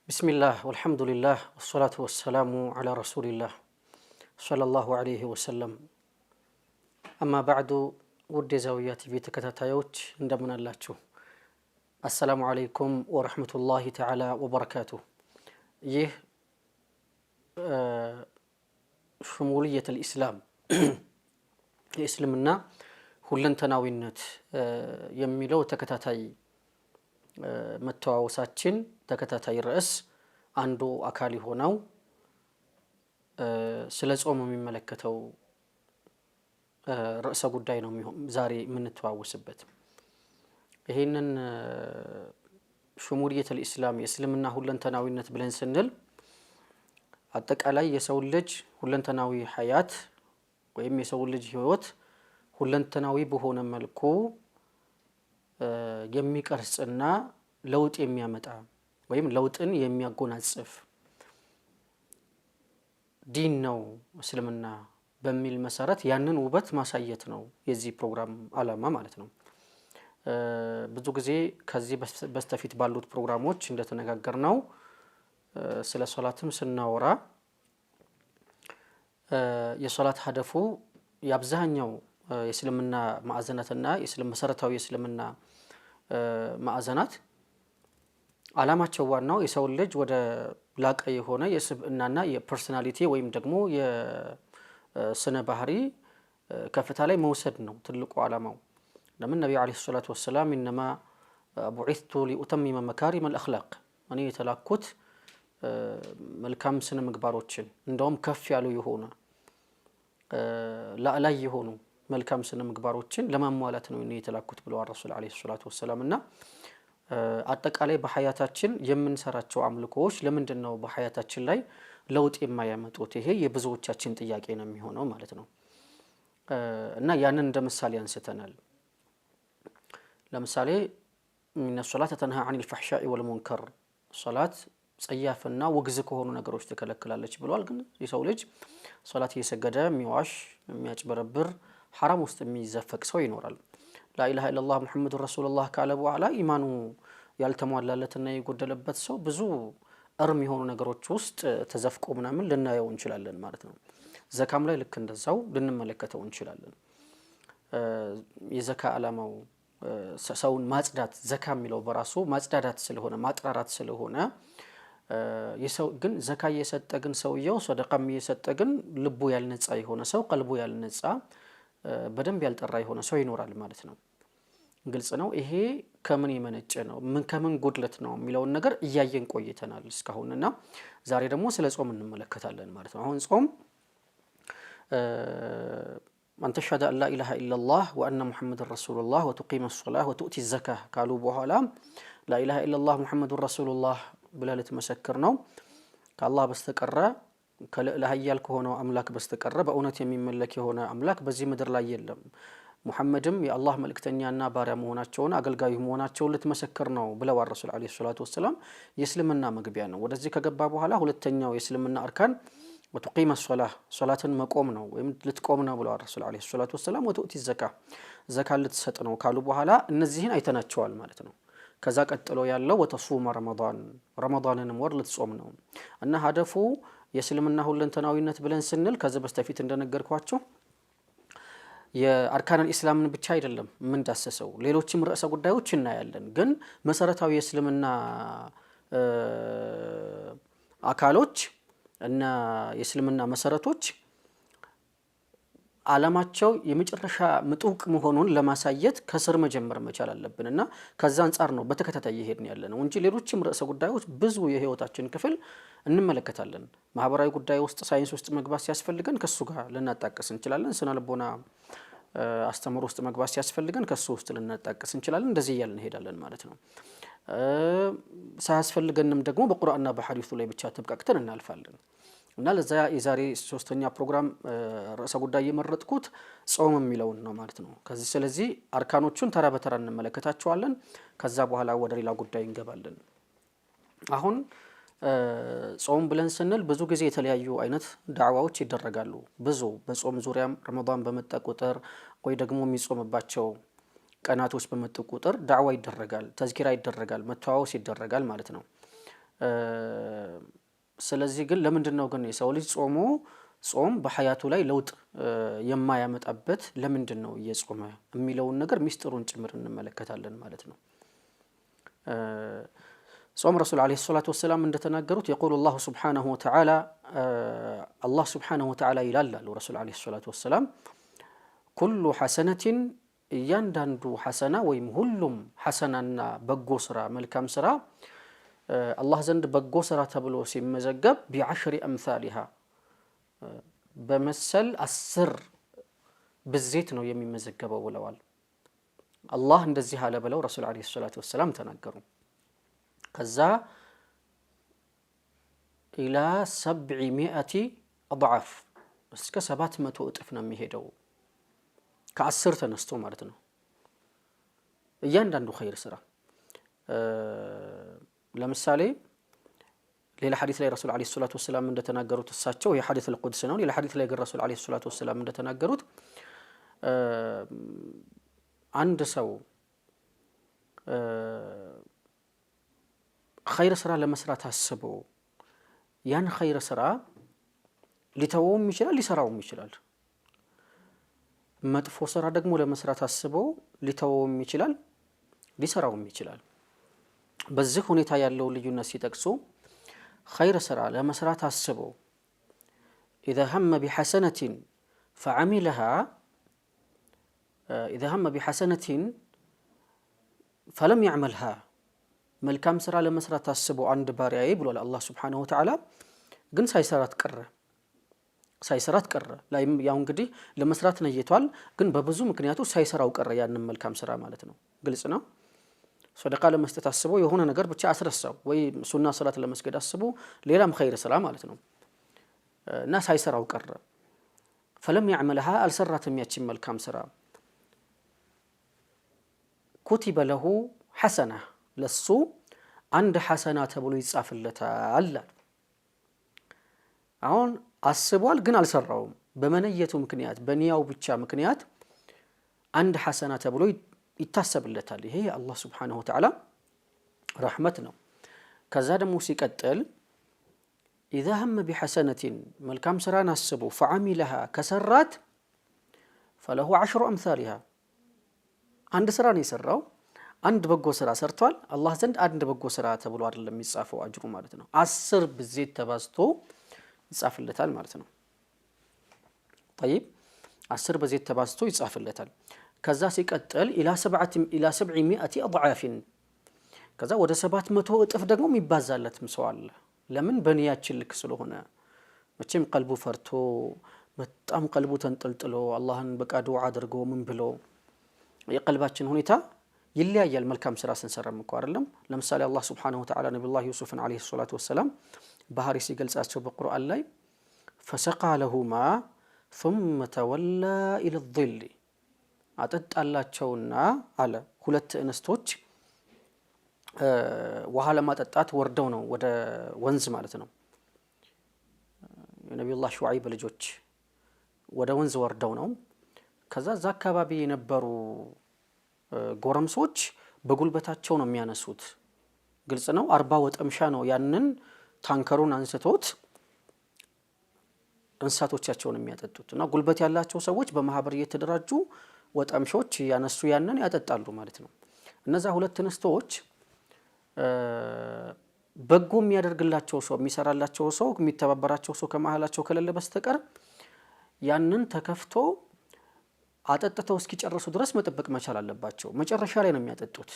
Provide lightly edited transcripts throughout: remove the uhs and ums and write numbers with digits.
بسم الله والحمد لله والصلاة والسلام على رسول الله صلى الله عليه وسلم أما بعد ود زاويات في تكتاتايوች እንደምን አላችሁ السلام عليكم ورحمة الله تعالى وبركاته ይህ شمولية الإسلام የእስልምና ሁለንተናዊነት የሚለው ተከታታይ መተዋወሳችን ተከታታይ ርዕስ አንዱ አካል ሆነው ስለ ጾም የሚመለከተው ርዕሰ ጉዳይ ነው ዛሬ የምንተዋወስበት። ይሄንን شمولية الإسلام የእስልምና ሁለንተናዊነት ብለን ስንል አጠቃላይ የሰው ልጅ ሁለንተናዊ ሐያት ወይም የሰው ልጅ ህይወት ሁለንተናዊ በሆነ መልኩ የሚቀርጽና ለውጥ የሚያመጣ ወይም ለውጥን የሚያጎናጽፍ ዲን ነው እስልምና በሚል መሰረት ያንን ውበት ማሳየት ነው የዚህ ፕሮግራም ዓላማ ማለት ነው። ብዙ ጊዜ ከዚህ በስተፊት ባሉት ፕሮግራሞች እንደተነጋገርነው ስለ ሶላትም ስናወራ የሶላት ሀደፉ የአብዛኛው የእስልምና ማዕዘናትና መሰረታዊ የእስልምና ማዕዘናት ዓላማቸው ዋናው የሰው ልጅ ወደ ላቀ የሆነ የስብዕናና የፐርሰናሊቲ ወይም ደግሞ የስነ ባህሪ ከፍታ ላይ መውሰድ ነው ትልቁ ዓላማው። ለምን ነብዩ አለይሂ ሰላቱ ወሰለም انما بعثت لاتمم مكارم الاخلاق እኔ የተላኩት መልካም ስነ ምግባሮችን እንደውም ከፍ ያሉ የሆነ ላዕላይ የሆኑ መልካም ስነ ምግባሮችን ለማሟላት ነው እኔ የተላኩት ብለዋል ረሱል አለይሂ ሰላቱ ወሰለም። እና አጠቃላይ በሐያታችን የምንሰራቸው አምልኮዎች ለምንድነው በሐያታችን ላይ ለውጥ የማያመጡት? ይሄ የብዙዎቻችን ጥያቄ ነው የሚሆነው ማለት ነው። እና ያንን እንደ ምሳሌ አንስተናል። ለምሳሌ من الصلاة تنهى عن الفحشاء والمنكر ሶላት ጸያፍና ወግዝ ከሆኑ ነገሮች ተከለክላለች ብሏል። ግን የሰው ልጅ ሶላት እየሰገደ የሚዋሽ የሚያጭበረብር حرام ውስጥ የሚዘፈቅ ሰው ይኖራል። لا اله الا الله محمد رسول الله ካለ በኋላ ኢማኑ ያልተሟላለትና የጎደለበት ሰው ብዙ እርም የሆኑ ነገሮች ውስጥ ተዘፍቆ ምናምን ልናየው እንችላለን ማለት ነው። ዘካም ላይ ልክ እንደዛው ልንመለከተው እንችላለን። የዘካ ዓላማው ሰውን ማጽዳት፣ ዘካ የሚለው በራሱ ማጽዳዳት ስለሆነ ማጥራራት ስለሆነ የሰው ግን ዘካ እየሰጠ ግን ሰውየው ሰደቃም እየሰጠ ግን ልቡ ያልነጻ የሆነ ሰው ቀልቡ ያልነጻ በደንብ ያልጠራ የሆነ ሰው ይኖራል ማለት ነው። ግልጽ ነው። ይሄ ከምን የመነጨ ነው ከምን ጉድለት ነው የሚለውን ነገር እያየን ቆይተናል እስካሁንና ዛሬ ደግሞ ስለ ጾም እንመለከታለን ማለት ነው። አሁን ጾም أن تشهد أن لا إله إلا الله وأن محمد رسول الله وتقيم الصلاة وتؤتي الزكاة قالوا بوهلا لا إله إلا الله محمد رسول الله بلا لتمسكرنا كالله بستقر كلا هيالك هنا أملاك بستقر بأونة يمين ملك هنا أملاك بزي مدر لا يلم محمدم يا الله ملك تنيانا بارا مهوناتشون أقل قايه مهوناتشون لتمسكرنا بلا والرسول عليه الصلاة والسلام يسلمنا مقبيانا ودزيك قبابوها له للتنيا ويسلمنا أركان وتقيم الصلاة صلاة مقومنا لتقومنا بلا الرسول عليه الصلاة والسلام وتؤتي الزكاة زكاة لتسطنا وقالوا بوهلا النزيهين أيتناتشوال مالتنا كذا قتلو يالله وتصوم رمضان نمور لتصومنا أن هدفه يسلمنا ሁለንተናዊነት ብለን ስንል ከዚህ በስተፊት እንደነገርኳችሁ የአርካን الاسلامን ብቻ አይደለም ምን ዳሰሰው ሌሎችም ርዕሰ ጉዳዮች እናያለን። ግን መሰረታዊ የእስልምና አካሎች እና የእስልምና መሰረቶች ዓላማቸው የመጨረሻ ምጡቅ መሆኑን ለማሳየት ከስር መጀመር መቻል አለብንና ከዛ አንፃር ነው በተከታታይ ይሄድን ያለነው እንጂ ሌሎችም ርዕሰ ጉዳዮች ብዙ የህይወታችን ክፍል እንመለከታለን። ማህበራዊ ጉዳይ ውስጥ ሳይንስ ውስጥ መግባት ሲያስፈልገን ከሱ ጋር ልናጣቀስ እንችላለን። ስነ ልቦና አስተምሮ ውስጥ መግባት ሲያስፈልገን ከሱ ውስጥ ልናጣቀስ እንችላለን። እንደዚህ እያልን እንሄዳለን ማለት ነው። ሳያስፈልገንም ደግሞ በቁርአንና በሐዲሱ ላይ ብቻ ተብቃቅተን እናልፋለን። እና ለዛ የዛሬ ሶስተኛ ፕሮግራም ርዕሰ ጉዳይ የመረጥኩት ጾም የሚለውን ነው ማለት ነው። ስለዚህ አርካኖቹን ተራ በተራ እንመለከታቸዋለን። ከዛ በኋላ ወደ ሌላ ጉዳይ እንገባለን። አሁን ጾም ብለን ስንል ብዙ ጊዜ የተለያዩ አይነት ዳዕዋዎች ይደረጋሉ። ብዙ በጾም ዙሪያም ረመዳን በመጣ ቁጥር ወይ ደግሞ የሚጾምባቸው ቀናቶች በመጡ ቁጥር ዳዕዋ ይደረጋል፣ ተዝኪራ ይደረጋል፣ መተዋወስ ይደረጋል ማለት ነው። ስለዚህ ግን ለምንድነው ግን የሰው ልጅ ጾም በሐያቱ ላይ ለውጥ የማያመጣበት ለምንድነው እየጾመ የሚለውን ነገር ሚስጥሩን ጭምር እንመለከታለን ማለት ነው። ጾም ረሱል አለይሂ ሰላቱ ወሰላም እንደተናገሩት يقول الله سبحانه وتعالى الله سبحانه وتعالى ይላል ረሱል አለይሂ ሰላቱ ወሰላም كل حسنة እያንዳንዱ ሐሰና ወይም ሁሉም ሐሰናና በጎ ስራ መልካም ስራ አላህ ዘንድ በጎ ስራ ተብሎ ሲመዘገብ ب10 أمثالها በመሰል 10 ብዜት ነው የሚመዘገበው ብለዋል። አላህ እንደዚህ አለ ብለው ረሱል አለይሂ ሰላቱ ወሰላም ተናገሩ። ከዛ ኢላ 700 أضعاف እስከ 700 እጥፍ ነው የሚሄደው ከ10 ተነስቶ ማለት ነው። እያንዳንዱ ኸይር ስራ ለምሳሌ ሌላ ሐዲስ ላይ ረሱል አለይሂ ሰላቱ ወሰላም እንደተናገሩት እሳቸው የሐዲስ القدس ነው። ሌላ ሐዲስ ላይ ግን ረሱል አለይሂ ሰላቱ ወሰላም እንደተናገሩት አንድ ሰው ኸይር ስራ ለመስራት አስቦ ያን ኸይር ስራ ሊተወውም ይችላል ሊሰራውም ይችላል። መጥፎ ስራ ደግሞ ለመስራት አስቦ ሊተወውም ይችላል ሊሰራውም ይችላል። በዚህ ሁኔታ ያለው ልዩነት ሲጠቅሱ ኸይር ስራ ለመስራት አስቦ إذا هم بحسنة فعملها إذا هم بحسنة فلم يعملها መልካም ስራ ለመስራት አስቦ አንድ ባሪያዬ ብሏል አላህ Subhanahu Wa Ta'ala ግን ሳይሰራት ቀረ ያው እንግዲህ ለመስራት ነይቷል ግን በብዙ ምክንያቶች ሳይሰራው ቀረ ያንን መልካም ስራ ማለት ነው። ግልጽ ነው። ሶደቃ ለመስጠት አስቦ የሆነ ነገር ብቻ አስረሳው ወይ ሱና ሰላት ለመስገድ አስቦ ሌላም ኸይር ስራ ማለት ነው እና ሳይሰራው ቀረ فلم يعملها አልሰራትም ያቺን መልካም ስራ كتب له حسنة ለሱ አንድ ሐሰና ተብሎ ይጻፍለታል። አሁን አስቧል ግን አልሰራውም በመነየቱ ምክንያት በኒያው ብቻ ምክንያት አንድ ሐሰና ተብሎ ይታሰብለታል። ይሄ አላህ Subhanahu Wa Ta'ala ረህመት ነው። ከዛ ደግሞ ሲቀጥል إذا هم بحسنة መልካም ስራን አስቦ فعملها ከሰራት فله 10 أمثالها አንድ ስራ ነው የሰራው አንድ በጎ ስራ ሰርቷል አላህ ዘንድ አንድ በጎ ስራ ተብሎ አይደለም የሚጻፈው አጅሩ ማለት ነው 10 ብዜት ተባዝቶ ይጻፍለታል ማለት ነው። طيب 10 ብዜት ተባዝቶ ይጻፍለታል። ከዛ ሲቀጥል ኢላ 700 أضعاف ከዛ ወደ 700 እጥፍ ደግሞ የሚባዛለትም ሰው አለ። ለምን በኒያችን ልክ ስለሆነ መቼም ቀልቡ ፈርቶ በጣም ቀልቡ ተንጠልጥሎ አላህን በቃ ዱዓ አድርጎ ምን ብሎ የቀልባችን ሁኔታ ይለያያል። መልካም ስራ ስንሰራም እንኳን አይደለም። ለምሳሌ አላህ Subhanahu Wa Ta'ala ነብዩላህ ዩሱፍን አለይሂ ሰላቱ ወሰላም ባህሪ ሲገልጻቸው በቁርአን ላይ فسقى لهما ثم تولى الى الظل አጠጣላቸውና አለ ሁለት እንስቶች ውሃ ለማጠጣት ወርደው ነው ወደ ወንዝ ማለት ነው። የነብዩላህ ሹዓይብ ልጆች ወደ ወንዝ ወርደው ነው። ከዛ እዛ አካባቢ የነበሩ ጎረምሶች በጉልበታቸው ነው የሚያነሱት። ግልጽ ነው 40 ወጠምሻ ነው ያንን ታንከሩን አንስቶት እንስሳቶቻቸውን የሚያጠጡት እና ጉልበት ያላቸው ሰዎች በማህበር እየተደራጁ ወጠምሾች ያነሱ ያንን ያጠጣሉ ማለት ነው። እነዛ ሁለት እንስቶች በጎ የሚያደርግላቸው ሰው የሚሰራላቸው ሰው የሚተባበራቸው ሰው ከመሃላቸው ከሌለ በስተቀር ያንን ተከፍቶ አጠጥተው እስኪጨርሱ ድረስ መጠበቅ መቻል አለባቸው። መጨረሻ ላይ ነው የሚያጠጡት።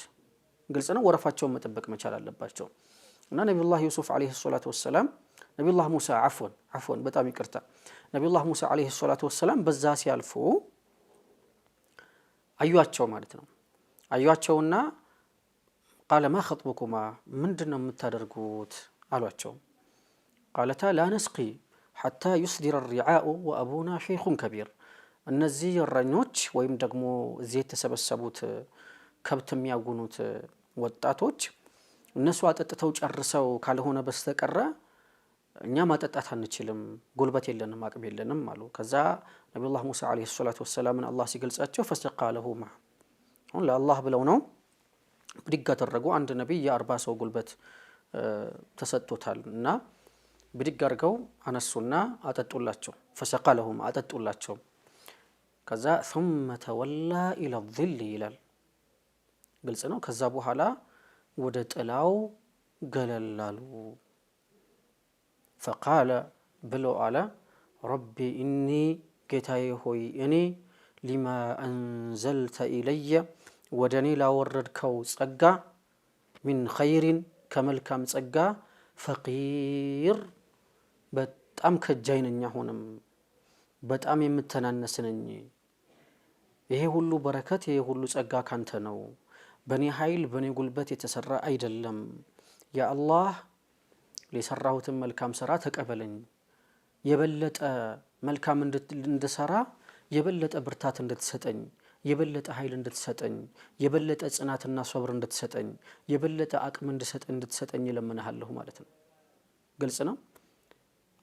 ግልጽ ነው ወረፋቸውን መጠበቅ መቻል አለባቸው። እና ነብዩላህ ዩሱፍ አለይሂ ሰላቱ ወሰላም ነብዩላህ ሙሳ አፍወን በጣም ይቅርታ ነብዩላህ ሙሳ አለይሂ ሰላቱ ወሰላም በዛ ሲያልፉ አዩአቸው ማለት ነው። አዩአቸውና قال ما خطبكما ምንድነው የምታደርጉት አሏቸው። قالتا لا نسقي حتى يصدر الرعاء وابونا شيخ كبير እነዚህ እረኞች ወይም ደግሞ እዚህ የተሰበሰቡት ከብት የሚያጉኑት ወጣቶች እነሱ አጠጥተው ጨርሰው ካልሆነ በስተቀር እኛ ማጠጣት አንችልም ጉልበት የለንም አቅም የለንም አሉ። ከዛ ነብዩላህ ሙሳ አለይሂ ሰላቱ ወሰላም አላህ ሲገልጻቸው فسقى لهما አሁን ለአላህ ብለው ነው ብድግ አደረጉ። አንድ ነብይ የ40 ሰው ጉልበት ተሰጥቶታል እና ብድግ አድርገው አነሱና አጠጡላቸው። ፈሰቃ ለሁም አጠጡላቸው። ከዛ ثم تولى الى الظل ይላል። ግልጽ ነው። ከዛ በኋላ ወደ ጥላው ገለላሉ። فقال ብሎ አለ ረቢ ኢኒ ጌታዬ ሆይ እኔ ሊማ አንዘልተ ኢለየ ወደ እኔ ላወረድከው ጸጋ ሚን ኸይሪን ከመልካም ጸጋ ፈቂር በጣም ከጃይ ነኝ፣ አሁንም በጣም የምተናነስ ነኝ። ይሄ ሁሉ በረከት ይሄ ሁሉ ጸጋ ካንተ ነው፣ በእኔ ኃይል በእኔ ጉልበት የተሰራ አይደለም። ያ አላህ የሰራሁትን መልካም ስራ ተቀበለኝ፣ የበለጠ መልካም እንድሰራ የበለጠ ብርታት እንድትሰጠኝ፣ የበለጠ ኃይል እንድትሰጠኝ፣ የበለጠ ጽናትና ሶብር እንድትሰጠኝ፣ የበለጠ አቅም እንድትሰጠኝ ለምንሃለሁ ማለት ነው። ግልጽ ነው።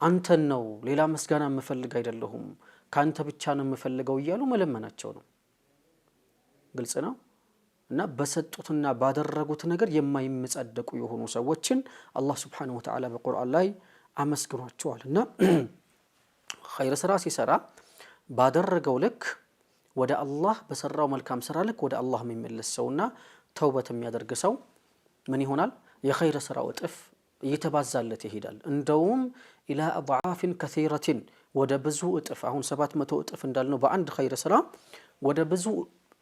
አንተን ነው ሌላ መስጋና የምፈልግ አይደለሁም፣ ካንተ ብቻ ነው የምፈልገው እያሉ መለመናቸው ነው። ግልጽ ነው። እና በሰጡትና ባደረጉት ነገር የማይመጻደቁ የሆኑ ሰዎችን አላህ Subhanahu Wa Ta'ala በቁርአን ላይ አመስግኗቸዋል። እና ኸይር ስራ ሲሰራ ባደረገው ልክ ወደ አላህ በሰራው መልካም ስራ ልክ ወደ አላህ የሚመለስ ሰውና ተውበት የሚያደርግ ሰው ምን ይሆናል? የኸይር ስራው እጥፍ እየተባዛለት ይሄዳል። እንደውም ኢላ አድዓፊን ከሲረቲን ወደ ብዙ እጥፍ፣ አሁን 700 እጥፍ እንዳልነው በአንድ ኸይር ስራ ወደ ብዙ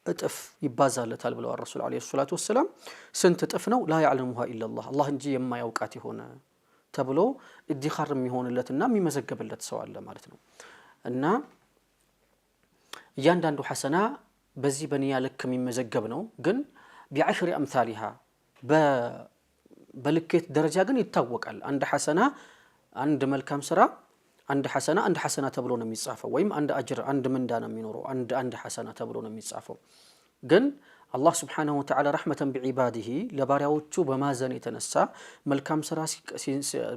እጥፍ ይባዛለታል ብለዋል ረሱል አለይሂ ሰላቱ ወሰላም። ስንት እጥፍ ነው? ላ ያዕለሙሃ ኢላላህ አላህ እንጂ የማያውቃት የሆነ ተብሎ ኢድኻር የሚሆንለትና የሚመዘገብለት ሰው አለ ማለት ነው። እና እያንዳንዱ ሐሰና በዚህ በንያ ልክ የሚመዘገብ ነው። ግን ቢዐሽሪ አምሳሊሃ በልኬት ደረጃ ግን ይታወቃል። አንድ ሐሰና አንድ መልካም ስራ አንድ ሐሰና ተብሎ ነው የሚጻፈው፣ ወይም አንድ አጅር አንድ ምንዳ ነው የሚኖረው። አንድ ሐሰና ተብሎ ነው የሚጻፈው። ግን አላህ Subhanahu Wa Ta'ala ረሕመተን ቢዒባዲሂ ለባሪያዎቹ በማዘን የተነሳ መልካም ስራ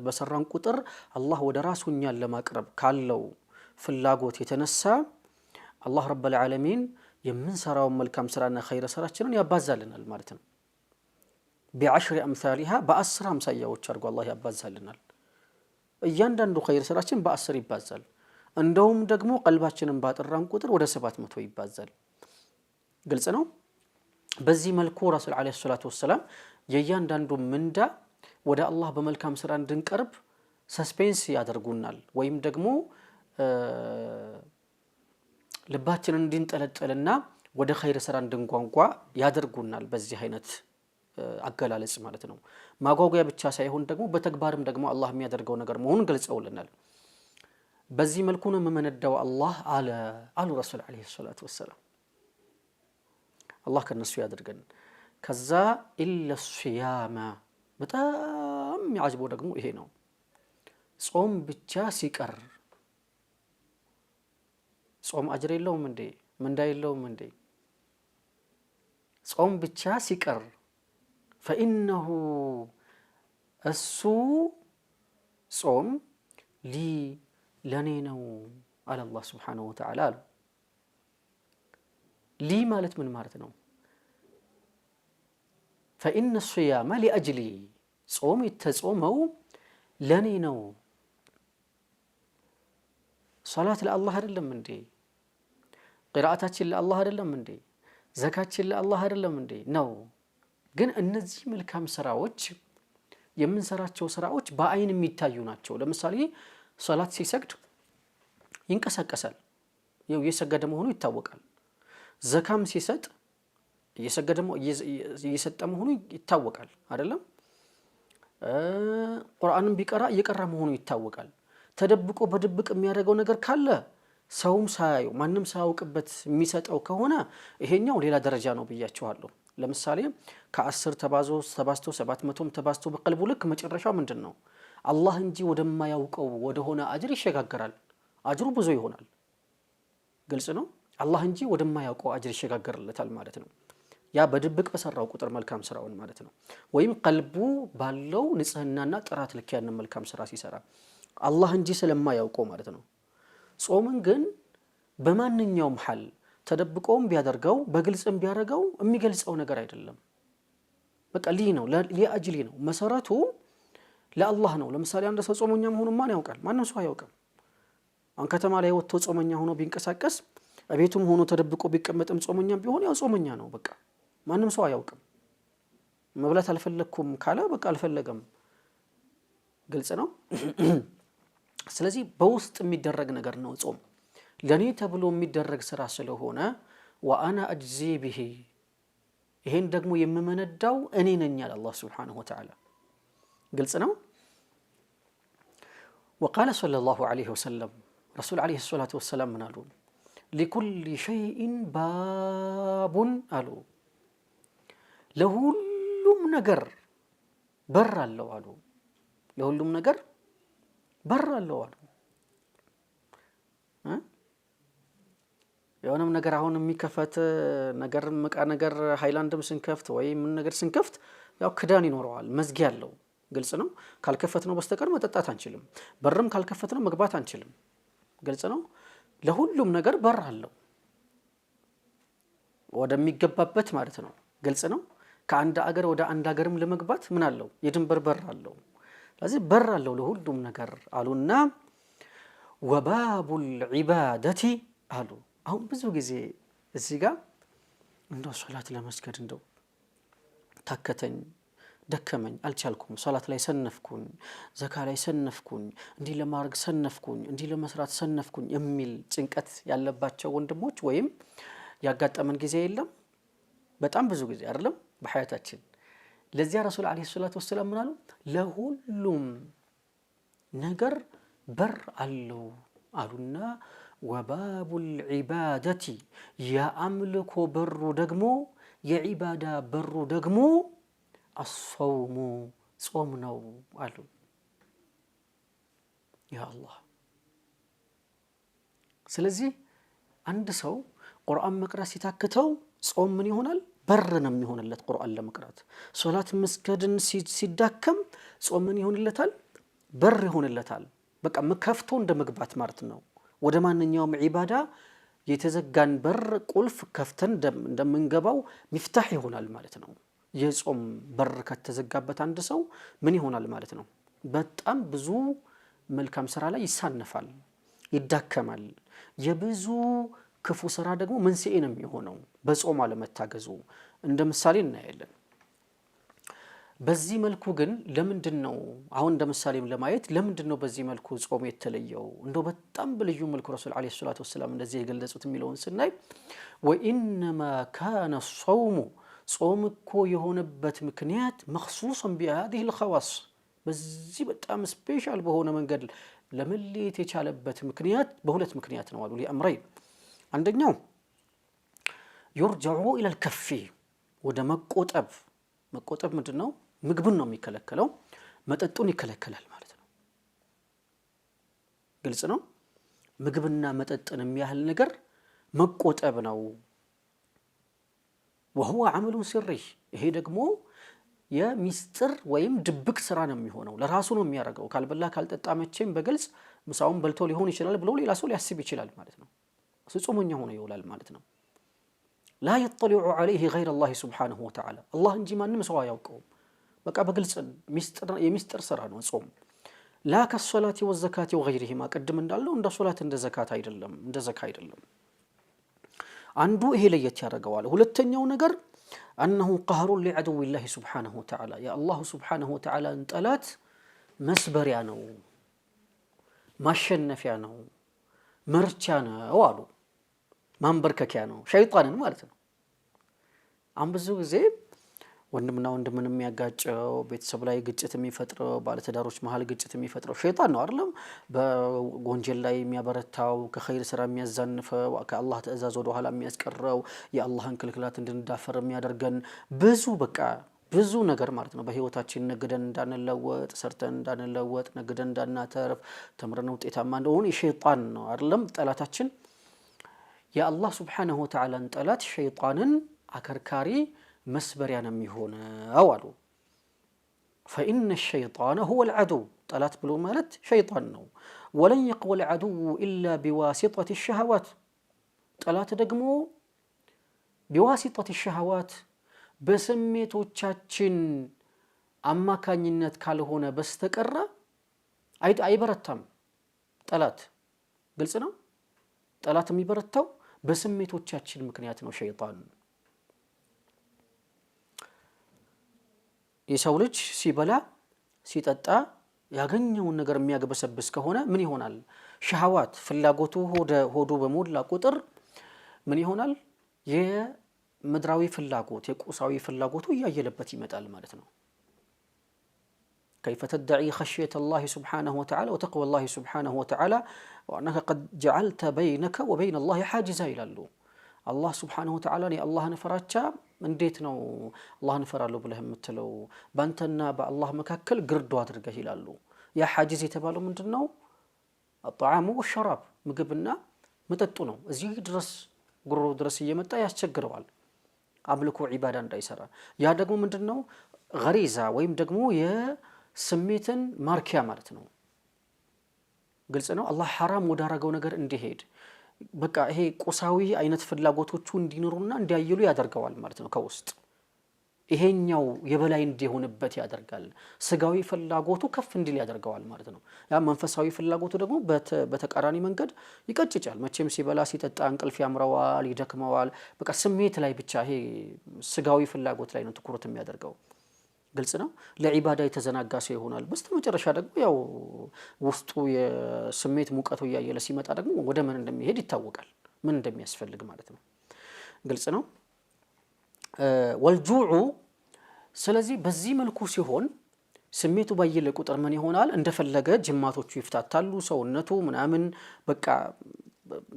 በሰራን ቁጥር አላህ ወደ ራሱ እኛን ለማቅረብ ካለው ፍላጎት የተነሳ አላህ ረብል ዓለሚን የምንሰራውን መልካም ስራና ኸይር ስራችንን ያባዛልናል ማለት ነው። ቢዐሽሪ አምሳሊሃ በ10 አምሳያዎች አድርጎ አላህ ያባዛልናል። እያንዳንዱ ኸይር ስራችን በ10 ይባዛል። እንደውም ደግሞ ቀልባችንን ባጠራን ቁጥር ወደ 700 ይባዛል። ግልጽ ነው። በዚህ መልኩ ረሱል አለይሂ ሰላቱ ወሰላም የእያንዳንዱ ምንዳ ወደ አላህ በመልካም ስራ እንድንቀርብ ሰስፔንስ ያደርጉናል፣ ወይም ደግሞ ልባችንን እንድንጠለጠልና ወደ ኸይር ስራ እንድንጓጓ ያደርጉናል። በዚህ አይነት አገላለጽ ማለት ነው። ማጓጓያ ብቻ ሳይሆን ደግሞ በተግባርም ደግሞ አላህ የሚያደርገው ነገር መሆኑን ገልጸውልናል። በዚህ መልኩ ነው የምንነዳው አላህ አሉ ረሱል አለይሂ ሰላቱ ወሰላም። አላህ ከነሱ ያድርገን። ከዛ ኢለ ሲያማ በጣም የሚያጅበው ደግሞ ይሄ ነው። ጾም ብቻ ሲቀር ጾም አጅር የለውም እንዴ? ምንዳ የለውም እንዴ? ጾም ብቻ ሲቀር ፈኢነሁ እሱ ጾም ሊ ለኔ ነው አለ አላህ Subhanahu Wa Ta'ala አሉ። ሊ ማለት ምን ማለት ነው? ፈኢነ ሲያመ ሊአጅሊ ጾም የተጾመው ለኔ ነው። ሶላት ለአላህ አይደለም እንዴ? ቂራአታችን ለአላህ አይደለም እንዴ? ዘካችን ለአላህ አይደለም እንዴ? ነው። ግን እነዚህ መልካም ስራዎች የምንሰራቸው ስራዎች በአይን የሚታዩ ናቸው። ለምሳሌ ሶላት ሲሰግድ ይንቀሳቀሳል፣ ይኸው እየሰገደ መሆኑ ይታወቃል። ዘካም ሲሰጥ እየሰጠ መሆኑ ይታወቃል አይደለም? ቁርአንም ቢቀራ እየቀራ መሆኑ ይታወቃል። ተደብቆ በድብቅ የሚያደርገው ነገር ካለ ሰውም ሳያየው ማንም ሳያውቅበት የሚሰጠው ከሆነ ይሄኛው ሌላ ደረጃ ነው ብያቸዋለሁ። ለምሳሌ ከ10 ተባዝቶ 700 ተባዝቶ በቀልቡ ልክ መጨረሻው ምንድነው? አላህ እንጂ ወደማያውቀው ወደሆነ አጅር ይሸጋገራል። አጅሩ ብዙ ይሆናል። ግልጽ ነው። አላህ እንጂ ወደማያውቀው አጅር ይሸጋገርለታል ማለት ነው። ያ በድብቅ በሰራው ቁጥር መልካም ስራውን ማለት ነው። ወይም ቀልቡ ባለው ንጽህናና ጥራት ልክ ያን መልካም ስራ ሲሰራ አላህ እንጂ ስለማያውቀው ማለት ነው። ጾምን ግን በማንኛውም ሐል ተደብቆም ቢያደርገው በግልጽም ቢያደርገው የሚገልጸው ነገር አይደለም። በቃ ሊ ነው፣ ሊአጅሊ ነው። መሰረቱ ለአላህ ነው። ለምሳሌ አንድ ሰው ጾመኛ መሆኑን ማን ያውቃል? ማንም ሰው አያውቅም። አን ከተማ ላይ ወጥቶ ጾመኛ ሆኖ ቢንቀሳቀስ እቤቱም ሆኖ ተደብቆ ቢቀመጥም ጾመኛ ቢሆን ያው ጾመኛ ነው በቃ ማንም ሰው አያውቅም። መብላት አልፈለኩም ካለ በቃ አልፈለገም፣ ግልጽ ነው። ስለዚህ በውስጥ የሚደረግ ነገር ነው ጾም። ለኔ ተብሎ የሚደረግ ስራ ስለሆነ ወአና አጅዚ ቢሂ ይሄን ደግሞ የምመነዳው እኔ ነኝ አለ አላህ Subhanahu Wa Ta'ala። ግልጽ ነው። وقال صلى الله عليه وسلم رسول عليه الصلاة والسلام من قالوا لكل شيء باب قالوا ለሁሉም ነገር በር አለው አሉ። ለሁሉም ነገር በር አለው አሉ። የሆነም ነገር አሁን የሚከፈት ነገር መቃ ነገር ሃይላንድም ስንከፍት ወይ ምን ነገር ስንከፍት ያው ክዳን ይኖረዋል፣ መዝጊያ አለው። ግልጽ ነው። ካልከፈትነው በስተቀር መጠጣት አንችልም። በርም ካልከፈትነው መግባት አንችልም። ግልጽ ነው። ለሁሉም ነገር በር አለው ወደሚገባበት ማለት ነው። ግልጽ ነው። ከአንድ አገር ወደ አንድ አገርም ለመግባት ምን አለው? የድንበር በር አለው። ስለዚህ በር አለው ለሁሉም ነገር አሉና ወባቡል ዒባደቲ አሉ። አሁን ብዙ ጊዜ እዚህ ጋር እንደው ሶላት ለመስገድ እንደው ታከተኝ፣ ደከመኝ፣ አልቻልኩም፣ ሶላት ላይ ሰነፍኩኝ፣ ዘካ ላይ ሰነፍኩኝ፣ እንዲህ ለማድረግ ሰነፍኩኝ፣ እንዲህ ለመስራት ሰነፍኩኝ የሚል ጭንቀት ያለባቸው ወንድሞች ወይም ያጋጠመን ጊዜ የለም? በጣም ብዙ ጊዜ አይደለም በሐያታችን። ለዚያ ረሱል አለይሂ ሰላቱ ወሰለም ምን አሉ? ለሁሉም ነገር በር አለው አሉና ወባቡል ዒባደቲ የአምልኮ በሩ ደግሞ የዒባዳ በሩ ደግሞ አስሰውሙ ጾም ነው አሉ። ያ አላህ። ስለዚህ አንድ ሰው ቁርአን መቅራት ሲታክተው ጾም ምን ይሆናል? በር ነው የሚሆንለት ቁርአን ለመቅራት። ሶላት መስገድን ሲዳከም ጾም ምን ይሆንለታል? በር ይሆንለታል። በቃ መከፍቶ እንደመግባት ማለት ነው። ወደ ማንኛውም ዒባዳ የተዘጋን በር ቁልፍ ከፍተን እንደምንገባው ሚፍታህ ይሆናል ማለት ነው። የጾም በር ከተዘጋበት አንድ ሰው ምን ይሆናል ማለት ነው? በጣም ብዙ መልካም ስራ ላይ ይሳነፋል፣ ይዳከማል። የብዙ ክፉ ስራ ደግሞ መንስኤ ነው የሚሆነው በጾም አለመታገዙ። እንደ ምሳሌ እናያለን። በዚህ መልኩ ግን ለምንድነው አሁን እንደ ምሳሌም ለማየት ለምንድነው በዚህ መልኩ ጾም የተለየው? እንደው በጣም በልዩ መልኩ ረሱል አለይሂ ሰላቱ ወሰለም እንደዚህ የገለጹት የሚለውን ስናይ ወኢንማ ካነ الصوم ጾም እኮ የሆነበት ምክንያት መخصوصا بهذه الخواص በዚህ በጣም ስፔሻል በሆነ መንገድ ለመለየት የቻለበት ምክንያት በሁለት ምክንያት ነው አሉ። ለአምረይ አንደኛው يرجع الى الكف ወደ መቆጠብ ምንድነው? ምግብን ነው የሚከለከለው፣ መጠጡን ይከለከላል ማለት ነው። ግልጽ ነው። ምግብና መጠጥን የሚያህል ነገር መቆጠብ ነው። وهو عمل سري ይሄ ደግሞ የሚስጥር ወይም ድብቅ ስራ ነው የሚሆነው። ለራሱ ነው የሚያደርገው። ካልበላ ካልጠጣ መቼም በግልጽ ምሳውን በልቶ ሊሆን ይችላል ብሎ ሌላ ሰው ሊያስብ ይችላል ማለት ነው። ጾመኛ ሆኖ ይውላል ማለት ነው። لا يطلع عليه غير الله سبحانه وتعالى الله እንጂ ማንም ሰው አያውቀውም። በቃ በግልጽ የሚስጥር ስራ ነው ጾም። لا كالصلاة والزكاة وغيرهما ቀድም እንዳለው እንደ ሶላት እንደ ዘካት አይደለም፣ እንደ ዘካ አይደለም። አንዱ ይሄ ለየት ያደርገዋል። ሁለተኛው ነገር انه قهر لعدو الله سبحانه وتعالى يا الله سبحانه وتعالى ጠላት መስበሪያ ነው፣ ማሸነፊያ ነው፣ መርቻ ነው አሉ። ማንበርከኪያ ነው ሸይጣንን ማለት ነው። አሁን ብዙ ጊዜ ወንድምና ወንድምን የሚያጋጨው ቤተሰብ ላይ ግጭት የሚፈጥረው ባለትዳሮች መሃል ግጭት የሚፈጥረው ሸይጣን ነው አይደለም? በወንጀል ላይ የሚያበረታው ከኸይር ስራ የሚያዛንፈው ከአላህ ትእዛዝ ወደ ኋላ የሚያስቀረው የአላህን ክልክላት እንድንዳፈር የሚያደርገን ብዙ ነገር ማለት ነው። በህይወታችን ነግደን እንዳንለወጥ፣ ሰርተን እንዳንለወጥ፣ ነግደን እንዳናተርፍ፣ ተምረን ውጤታማ እንደሆን የሸይጣን ነው አይደለም? ጠላታችን የአላህ Subhanahu Wa Ta'ala ጠላት ሸይጣንን አከርካሪ መስበሪያ ነው የሚሆነው አሉ። فإن الشيطان هو العدو ጠላት ብሎ ማለት ሸይጣን ነው። ولن يقوى العدو إلا بواسطة الشهوات ጠላት ደግሞ بواسطة الشهوات በስሜቶቻችን አማካኝነት ካልሆነ በስተቀር አይበረታም ጠላት። ግልጽ ነው። ጠላት የሚበረታው በስሜቶቻችን ምክንያት ነው። ሸይጣን የሰው ልጅ ሲበላ ሲጠጣ ያገኘውን ነገር የሚያገበሰብስ ከሆነ ምን ይሆናል? ሸሃዋት ፍላጎቱ ሆዱ በሞላ ቁጥር ምን ይሆናል? የምድራዊ ፍላጎት የቁሳዊ ፍላጎቱ እያየለበት ይመጣል ማለት ነው። كيف تدعي خشية الله سبحانه وتعالى وتقوى الله سبحانه وتعالى وأنك قد جعلت بينك وبين الله حاجزا ይላሉ። አላህ ስብሓነሁ ወተዓላ የአላህን ፍራቻ እንዴት ነው አላህን እፈራለሁ ብለህ የምትለው? ባንተና በአላህ መካከል ግርዶ አድርገህ ይላሉ። ያ ሐጂዝ የተባለው ምንድነው? الطعام والشراب ምግብና መጠጡ ነው። እዚህ ድረስ ጉሮ ድረስ እየመጣ ያስቸግረዋል አምልኮ ዒባዳ እንዳይሰራ። ያ ደግሞ ምንድነው? ገሪዛ ወይም ደግሞ የስሜትን ማርኪያ ማለት ነው። ግልጽ ነው። አላህ ሐራም ወዳረገው ነገር እንዲሄድ በቃ ይሄ ቁሳዊ አይነት ፍላጎቶቹ እንዲኖሩና እንዲያየሉ ያደርገዋል ማለት ነው። ከውስጥ ይሄኛው የበላይ እንዲሆንበት ያደርጋል። ስጋዊ ፍላጎቱ ከፍ እንዲል ያደርገዋል ማለት ነው። ያ መንፈሳዊ ፍላጎቱ ደግሞ በተቃራኒ መንገድ ይቀጭጫል። መቼም ሲበላ ሲጠጣ እንቅልፍ ያምረዋል፣ ይደክመዋል። በቃ ስሜት ላይ ብቻ ይሄ ስጋዊ ፍላጎት ላይ ነው ትኩረት የሚያደርገው። ግልጽ ነው። ለዒባዳ የተዘናጋ ሰው ይሆናል። በስተመጨረሻ ደግሞ ያው ውስጡ የስሜት ሙቀቱ እያየለ ሲመጣ ደግሞ ወደ ምን እንደሚሄድ ይታወቃል፣ ምን እንደሚያስፈልግ ማለት ነው። ግልጽ ነው። ወልጁዑ ስለዚህ በዚህ መልኩ ሲሆን ስሜቱ ባየለ ቁጥር ምን ይሆናል? እንደፈለገ ጅማቶቹ ይፍታታሉ፣ ሰውነቱ ምናምን በቃ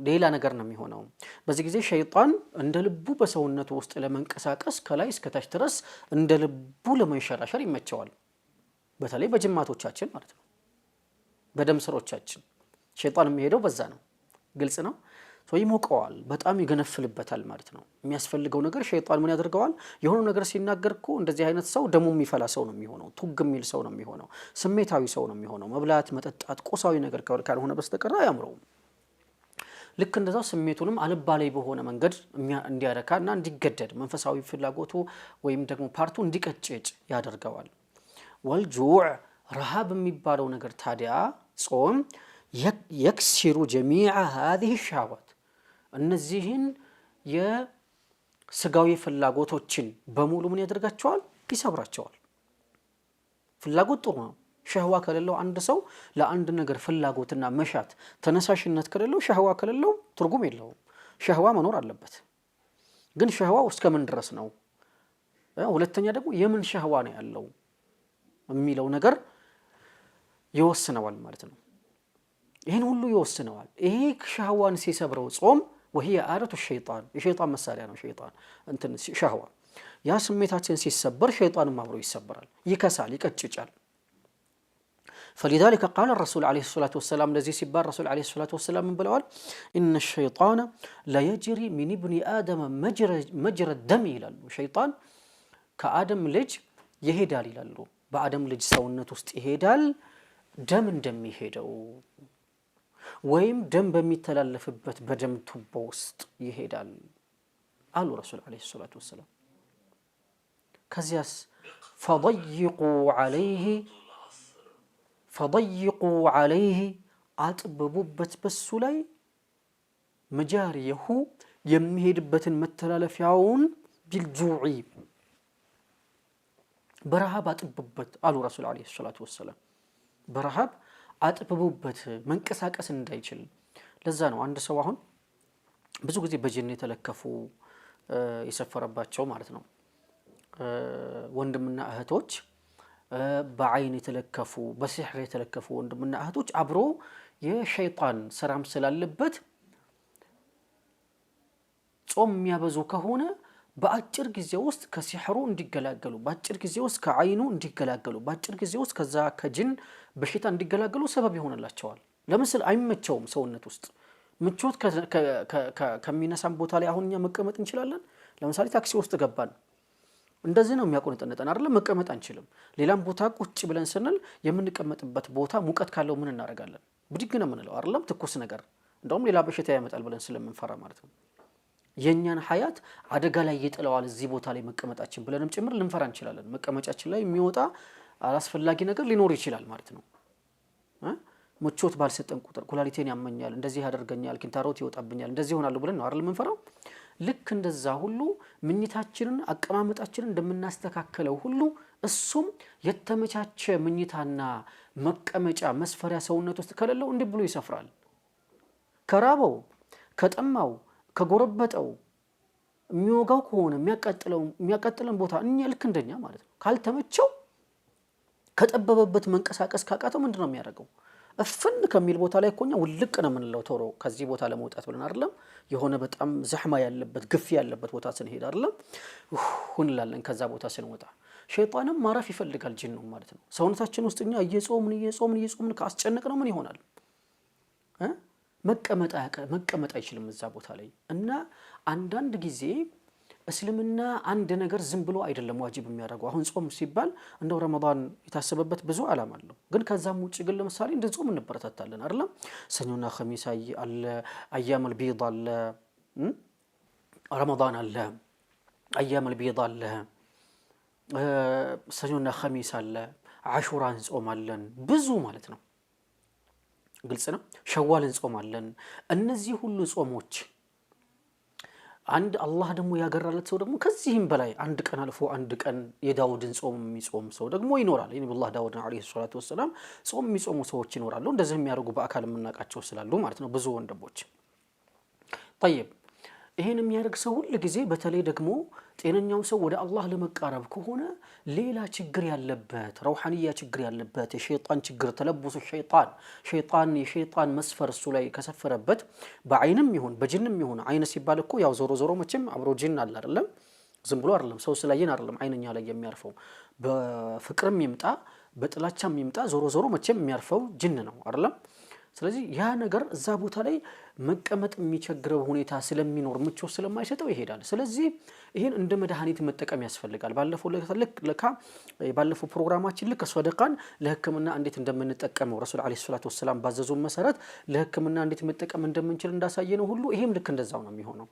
ሌላ ነገር ነው የሚሆነው። በዚህ ጊዜ ሸይጣን እንደ ልቡ በሰውነቱ ውስጥ ለመንቀሳቀስ ከላይ እስከ ታች ድረስ እንደ ልቡ ለመንሸራሸር ይመቸዋል። በተለይ በጅማቶቻችን ማለት ነው፣ በደም ስሮቻችን ሸይጣን የሚሄደው በዛ ነው። ግልጽ ነው። ይሞቀዋል፣ በጣም ይገነፍልበታል ማለት ነው። የሚያስፈልገው ነገር ሸይጣን ምን ያደርገዋል? የሆነ ነገር ሲናገር እኮ እንደዚህ አይነት ሰው ደሙ የሚፈላ ሰው ነው የሚሆነው፣ ቱግ የሚል ሰው ነው የሚሆነው፣ ስሜታዊ ሰው ነው የሚሆነው። መብላት መጠጣት ቁሳዊ ነገር ካልሆነ በስተቀር አያምረውም። ልክ እንደዛው ስሜቱንም አልባሌ በሆነ መንገድ እንዲያረካና እንዲገደድ መንፈሳዊ ፍላጎቱ ወይም ደግሞ ፓርቱ እንዲቀጭጭ ያደርገዋል። ወልጁዕ ረሃብ የሚባለው ነገር ታዲያ ጾም የክሲሩ ጀሚዓ هذه الشهوات እነዚህን የስጋዊ ፍላጎቶችን በሙሉ ምን ያደርጋቸዋል? ይሰብራቸዋል። ፍላጎት ጥሩ ነው። ሸህዋ ከሌለው አንድ ሰው ለአንድ ነገር ፍላጎትና መሻት ተነሳሽነት ከሌለው ሸህዋ ከሌለው ትርጉም የለውም። ሸህዋ መኖር አለበት። ግን ሸህዋው እስከምን ድረስ ነው? ሁለተኛ ደግሞ የምን ሸህዋ ነው ያለው የሚለው ነገር ይወስነዋል ማለት ነው። ይሄን ሁሉ ይወስነዋል። ይሄ ሸህዋን ሲሰብረው ጾም وهي آلة الشيطان የሸይጣን መሳሪያ ነው። ሸይጣን እንትን ሸህዋ ያ ስሜታችን ሲሰበር ሸይጣንም አብሮ ይሰበራል፣ ይከሳል፣ ይቀጭጫል። فلذلك قال الرسول عليه الصلاة والسلام الذي سبار الرسول عليه الصلاة والسلام من بلوال إن الشيطان لا يجري من ابن آدم مجرى الدم ይላሉ። ሸይጣን ከአደም ልጅ ይሄዳል ይላሉ። በአደም ልጅ ሰውነት ውስጥ ይሄዳል ደም እንደሚሄደው ወይም ደም በሚተላለፍበት በደም ቱቦ ውስጥ ይሄዳል አሉ ረሱል አለይሂ ሰላቱ ወሰለም። ከዚያስ فضيقوا عليه አጥብቡበት በሱ ላይ መጃሪየሁ የሚሄድበትን መተላለፊያውን ቢልጁዕ በረሃብ አጥብቡበት አሉ ረሱል አለይሂ ሰላቱ ወሰለም። በረሃብ አጥብቡበት መንቀሳቀስ እንዳይችል። ለዛ ነው አንድ ሰው አሁን ብዙ ጊዜ በጅን የተለከፉ የሰፈረባቸው ማለት ነው ወንድምና እህቶች በአይን የተለከፉ በሲህር የተለከፉ ወንድምና እህቶች አብሮ የሸይጣን ሰራም ስላለበት ጾም የሚያበዙ ከሆነ በአጭር ጊዜ ውስጥ ከሲህሩ እንዲገላገሉ፣ በአጭር ጊዜ ውስጥ ከአይኑ እንዲገላገሉ፣ በአጭር ጊዜ ውስጥ ከዛ ከጅን በሽታ እንዲገላገሉ ሰበብ ይሆንላቸዋል። ለምሳሌ አይመቸውም ሰውነት ውስጥ ምቾት ከሚነሳም ቦታ ላይ አሁን እኛ መቀመጥ እንችላለን። ለምሳሌ ታክሲ ውስጥ ገባን እንደዚህ ነው የሚያቆነጠነጠን አይደለም፣ መቀመጥ አንችልም። ሌላም ቦታ ቁጭ ብለን ስንል የምንቀመጥበት ቦታ ሙቀት ካለው ምን እናደርጋለን? ብድግ ነው የምንለው አይደለም፣ ትኩስ ነገር እንደውም ሌላ በሽታ ያመጣል ብለን ስለምንፈራ ማለት ነው። የኛን ሐያት አደጋ ላይ ይጥለዋል እዚህ ቦታ ላይ መቀመጣችን ብለንም ጭምር ልንፈራ እንችላለን። መቀመጫችን ላይ የሚወጣ አላስፈላጊ ነገር ሊኖር ይችላል ማለት ነው። ምቾት ባልሰጠን ቁጥር ኩላሊቴን ያመኛል፣ እንደዚህ ያደርገኛል፣ ኪንታሮት ይወጣብኛል፣ እንደዚህ ይሆናል ብለን ነው አይደል የምንፈራው። ልክ እንደዛ ሁሉ ምኝታችንን አቀማመጣችንን እንደምናስተካከለው ሁሉ እሱም የተመቻቸ ምኝታና መቀመጫ መስፈሪያ ሰውነት ውስጥ ከሌለው እንዲህ ብሎ ይሰፍራል። ከራበው ከጠማው ከጎረበጠው የሚወጋው ከሆነ የሚያቃጥለን ቦታ እኛ ልክ እንደኛ ማለት ነው ካልተመቸው ከጠበበበት መንቀሳቀስ ካቃተው ምንድነው የሚያደርገው? እፍን ከሚል ቦታ ላይ እኮኛ ውልቅ ነው የምንለው ቶሎ ከዚህ ቦታ ለመውጣት ብለን አይደለም። የሆነ በጣም ዘህማ ያለበት ግፊ ያለበት ቦታ ስንሄድ አይደለም እንላለን። ከዛ ቦታ ስንወጣ ሸይጣንም ማረፍ ይፈልጋል ጂን ነው ማለት ነው። ሰውነታችን ውስጥ እኛ እየጾምን ካስጨነቅነው ምን ይሆናል? መቀመጥ አይችልም እዛ ቦታ ላይ። እና አንዳንድ ጊዜ እስልምና አንድ ነገር ዝም ብሎ አይደለም ዋጅብ የሚያደርገው። አሁን ጾም ሲባል እንደው ረመዳን የታሰበበት ብዙ ዓላማ አለው። ግን ከዛም ውጭ ግን ለምሳሌ እንደ ጾም እንበረታታለን አይደለም። ሰኞና ኸሚስ አለ፣ አያመል ቢድ አለ፣ ረመዳን አለ፣ አያመል ቢድ አለ፣ ሰኞና ኸሚስ አለ፣ አሹራን ጾማለን ብዙ ማለት ነው። ግልጽ ነው። ሸዋል እንጾማለን። እነዚህ ሁሉ ጾሞች አንድ አላህ ደግሞ ያገራለት ሰው ደግሞ ከዚህም በላይ አንድ ቀን አልፎ አንድ ቀን የዳውድን ጾም የሚጾም ሰው ደግሞ ይኖራል። ነብዩላህ ዳውድ አለይሂ ሰላቱ ወሰለም ጾም የሚጾሙ ሰዎች ይኖራሉ። እንደዚህ የሚያደርጉ በአካል የምናውቃቸው ስላሉ ማለት ነው ብዙ ወንድሞች። طيب ይሄን የሚያደርግ ሰው ሁሉ ጊዜ በተለይ ደግሞ ጤነኛው ሰው ወደ አላህ ለመቃረብ ከሆነ ሌላ ችግር ያለበት ሩሃንያ ችግር ያለበት የሸይጣን ችግር ተለብሶ የሸይጣን መስፈር እሱ ላይ ከሰፈረበት በአይንም ይሁን በጅንም ይሁን አይን ሲባል እኮ ያው ዞሮ መቼም አብሮ ጅን አለ አይደለም። ዝም ብሎ አይደለም ሰው ስላየን አይደለም አይንኛ ላይ የሚያርፈው። በፍቅርም ይምጣ በጥላቻም ይምጣ ዞሮ መቼም የሚያርፈው ጅን ነው አይደለም። ስለዚህ ያ ነገር እዛ ቦታ ላይ መቀመጥ የሚቸግረው ሁኔታ ስለሚኖር ምቾት ስለማይሰጠው ይሄዳል። ስለዚህ ይሄን እንደ መድኃኒት መጠቀም ያስፈልጋል። ባለፈው ፕሮግራማችን ልክ ሰደቃን ለህክምና እንዴት እንደምንጠቀመው ረሱል አለይሂ ሰላቱ ወሰለም ባዘዙ መሰረት ለህክምና እንዴት መጠቀም እንደምንችል እንዳሳየነው ሁሉ ይሄም ልክ እንደዛው ነው የሚሆነው።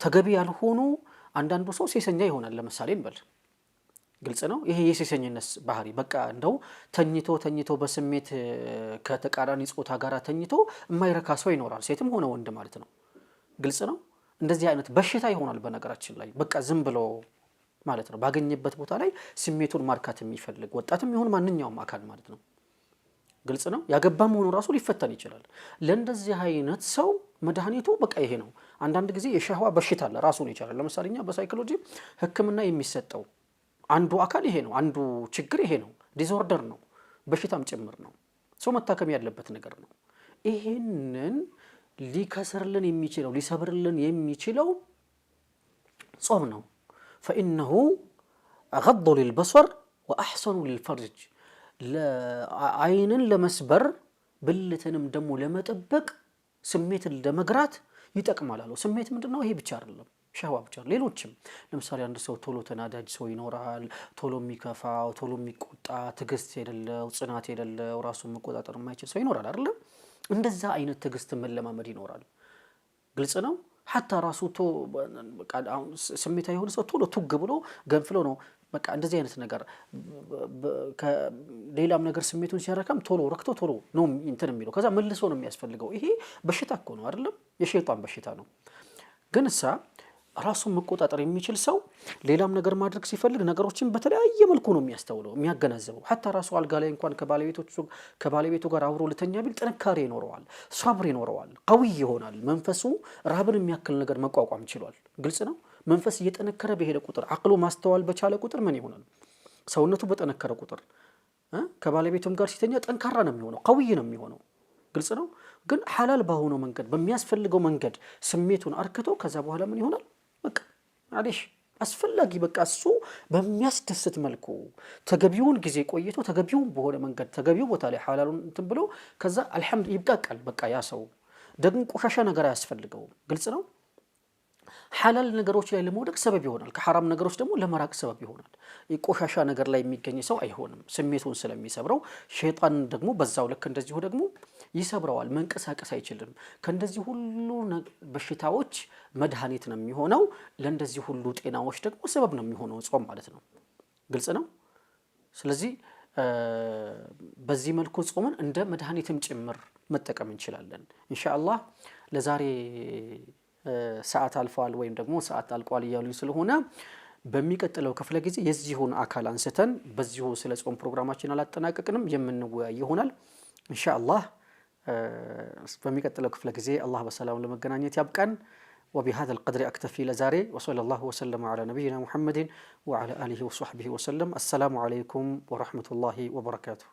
ተገቢ ያልሆኑ አንዳንዱ ሰው ሴሰኛ ይሆናል ለምሳሌ እንበል። ግልጽ ነው። ይሄ የሴሰኝነት ባህሪ በቃ እንደው ተኝቶ በስሜት ከተቃራኒ ጾታ ጋር ተኝቶ የማይረካ ሰው ይኖራል፣ ሴትም ሆነ ወንድ ማለት ነው። ግልጽ ነው። እንደዚህ አይነት በሽታ ይሆናል በነገራችን ላይ በቃ ዝም ብሎ ማለት ነው ባገኘበት ቦታ ላይ ስሜቱን ማርካት የሚፈልግ ወጣትም ይሁን ማንኛውም አካል ማለት ነው። ግልጽ ነው። ያገባም ሆኖ ራሱ ሊፈተን ይችላል። ለእንደዚህ አይነት ሰው መድኃኒቱ በቃ ይሄ ነው። አንዳንድ ጊዜ የሻህዋ በሽታ አለ ራሱን ይችላል። ለምሳሌ እኛ በሳይኮሎጂ ህክምና የሚሰጠው አንዱ አካል ይሄ ነው። አንዱ ችግር ይሄ ነው። ዲስኦርደር ነው፣ በሽታም ጭምር ነው። ሰው መታከም ያለበት ነገር ነው። ይሄንን ሊከሰርልን የሚችለው ሊሰብርልን የሚችለው ጾም ነው። فإنه أغض للبصر وأحسن للفرج አይንን ለመስበር ብልትንም ደግሞ ለመጠበቅ ስሜትን ለመግራት ይጠቅማል አለው። ስሜት ምንድነው? ይሄ ብቻ አይደለም ሻህዋ ብቻ ሌሎችም። ለምሳሌ አንድ ሰው ቶሎ ተናዳጅ ሰው ይኖራል፣ ቶሎ የሚከፋው፣ ቶሎ የሚቆጣ፣ ትዕግስት የሌለው፣ ጽናት የሌለው፣ ራሱን መቆጣጠር የማይችል ሰው ይኖራል አይደል? እንደዛ አይነት ትዕግስት መለማመድ ይኖራል። ግልጽ ነው። ሐታ ራሱ በቃ ስሜታዊ የሆነ ሰው ቶሎ ቱግ ብሎ ገንፍሎ ነው በቃ እንደዚህ አይነት ነገር ሌላም ነገር ስሜቱን ሲያረካም ቶሎ ረክቶ ቶሎ ነው እንትን የሚለው ከዛ መልሶ ነው የሚያስፈልገው። ይሄ በሽታ እኮ ነው አይደለም? የሸይጣን በሽታ ነው። ግን ራሱን መቆጣጠር የሚችል ሰው ሌላም ነገር ማድረግ ሲፈልግ ነገሮችን በተለያየ መልኩ ነው የሚያስተውለው የሚያገናዘበው። ሐታ ራሱ አልጋ ላይ እንኳን ከባለቤቱ ጋር አብሮ ለተኛ ቢል ጥንካሬ ይኖረዋል፣ ሷብር ይኖረዋል፣ ቀውይ ይሆናል። መንፈሱ ረሃብን የሚያክል ነገር መቋቋም ችሏል። ግልጽ ነው። መንፈስ እየጠነከረ በሄደ ቁጥር አቅሎ ማስተዋል በቻለ ቁጥር ምን ይሆናል? ሰውነቱ በጠነከረ ቁጥር ከባለቤቱም ጋር ሲተኛ ጠንካራ ነው የሚሆነው፣ ቀውይ ነው የሚሆነው። ግልጽ ነው። ግን ሐላል ባሆነው መንገድ በሚያስፈልገው መንገድ ስሜቱን አርክቶ ከዛ በኋላ ምን ይሆናል? በቃ አዲሽ አስፈላጊ በቃ እሱ በሚያስደስት መልኩ ተገቢውን ጊዜ ቆይቶ ተገቢውን በሆነ መንገድ ተገቢው ቦታ ላይ ሐላሉን እንትን ብሎ ከዛ አልሐምዱሊላህ ይብቃቃል። በቃ ያ ሰው ደግሞ ቆሻሻ ነገር አያስፈልገውም። ግልጽ ነው። ሐላል ነገሮች ላይ ለመውደቅ ሰበብ ይሆናል፣ ከሐራም ነገሮች ደግሞ ለመራቅ ሰበብ ይሆናል። ቆሻሻ ነገር ላይ የሚገኝ ሰው አይሆንም ስሜቱን ስለሚሰብረው። ሸይጣን ደግሞ በዛው ልክ እንደዚሁ ደግሞ ይሰብረዋል፣ መንቀሳቀስ አይችልም። ከእንደዚህ ሁሉ በሽታዎች መድኃኒት ነው የሚሆነው። ለእንደዚህ ሁሉ ጤናዎች ደግሞ ሰበብ ነው የሚሆነው ጾም ማለት ነው። ግልጽ ነው። ስለዚህ በዚህ መልኩ ጾምን እንደ መድኃኒትም ጭምር መጠቀም እንችላለን። ኢንሻአላህ ለዛሬ ሰዓት አልፏል ወይም ደግሞ ሰዓት አልቋል እያሉኝ ስለሆነ በሚቀጥለው ክፍለ ጊዜ የዚሁን አካል አንስተን በዚሁ ስለ ጾም ፕሮግራማችን አላጠናቀቅንም የምንወያይ ይሆናል ኢንሻአላህ። በሚቀጥለው ክፍለ ጊዜ አላህ በሰላም ለመገናኘት ያብቃን። وبهذا القدر أكتفي لزاري وصلى الله وسلم على نبينا محمد وعلى آله وصحبه وسلم. السلام عليكم ورحمة الله وبركاته.